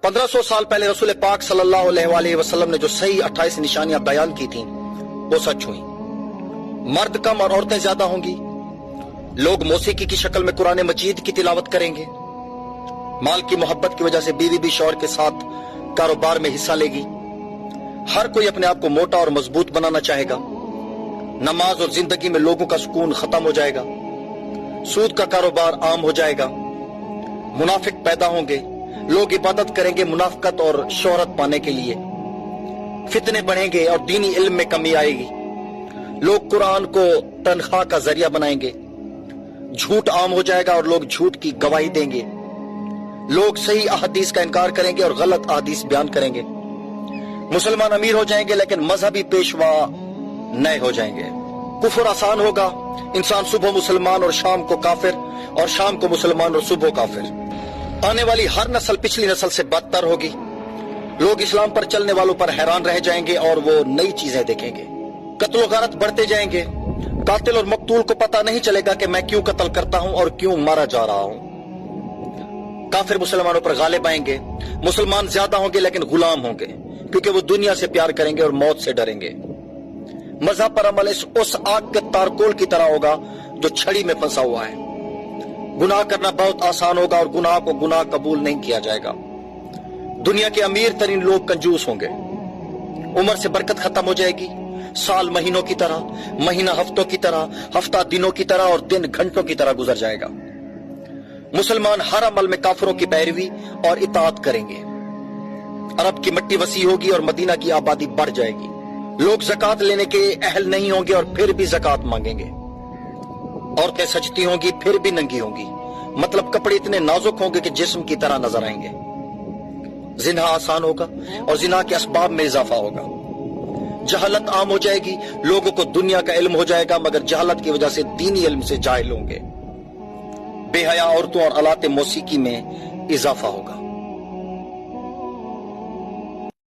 1500 साल पहले रसूल पाक सल्लल्लाहु अलैहि वसल्लम ने जो सही 28 निशानियां बयान की थी वो सच हुई। मर्द कम और औरतें ज्यादा होंगी। लोग मौसीकी की शक्ल में कुरान मजीद की तिलावत करेंगे। माल की मोहब्बत की वजह से बीवी भी शौहर के साथ कारोबार में हिस्सा लेगी। हर कोई अपने आप को मोटा और मजबूत बनाना चाहेगा। नमाज और जिंदगी में लोगों का सुकून खत्म हो जाएगा। सूद का कारोबार आम हो जाएगा। मुनाफिक पैदा होंगे। लोग इबादत करेंगे मुनाफिकत और शोहरत पाने के लिए। फितने बढ़ेंगे और दीनी इल्म में कमी आएगी। लोग कुरान को तनख्वाह का जरिया बनाएंगे। झूठ आम हो जाएगा और लोग झूठ की गवाही देंगे। लोग सही अहदीस का इनकार करेंगे और गलत अहदीस बयान करेंगे। मुसलमान अमीर हो जाएंगे लेकिन मजहबी पेशवा नए हो जाएंगे। कुफर आसान होगा। इंसान सुबह मुसलमान और शाम को काफिर, और शाम को मुसलमान और सुबह काफिर। आने वाली हर नस्ल पिछली नस्ल से बदतर होगी। लोग इस्लाम पर चलने वालों पर हैरान रह जाएंगे और वो नई चीजें देखेंगे। कत्ल गारत बढ़ते जाएंगे। कातिल और मकतूल को पता नहीं चलेगा कि मैं क्यों कत्ल करता हूं और क्यों मारा जा रहा हूं। काफिर मुसलमानों पर गालिब आएंगे। मुसलमान ज्यादा होंगे लेकिन गुलाम होंगे, क्योंकि वो दुनिया से प्यार करेंगे और मौत से डरेंगे। मजहब पर अमल उस आग के तारकोल की तरह होगा जो छड़ी में फंसा हुआ है। गुनाह करना बहुत आसान होगा और गुनाह को गुनाह कबूल नहीं किया जाएगा। दुनिया के अमीर तरीन लोग कंजूस होंगे। उम्र से बरकत खत्म हो जाएगी। साल महीनों की तरह, महीना हफ्तों की तरह, हफ्ता दिनों की तरह और दिन घंटों की तरह गुजर जाएगा। मुसलमान हर अमल में काफिरों की पैरवी और इताअत करेंगे। अरब की मिट्टी वसी होगी और मदीना की आबादी बढ़ जाएगी। लोग ज़कात लेने के अहल नहीं होंगे और फिर भी ज़कात मांगेंगे। औरतें सजती होंगी फिर भी नंगी होंगी। मतलब कपड़े इतने नाजुक होंगे कि जिस्म की तरह नजर आएंगे। जिना आसान होगा और जिना के असबाब में इजाफा होगा। जहालत आम हो जाएगी। लोगों को दुनिया का इल्म हो जाएगा मगर जहालत की वजह से दीनी इल्म से जाहिल होंगे। बेहया औरतों और आलाते मौसीकी में इजाफा होगा।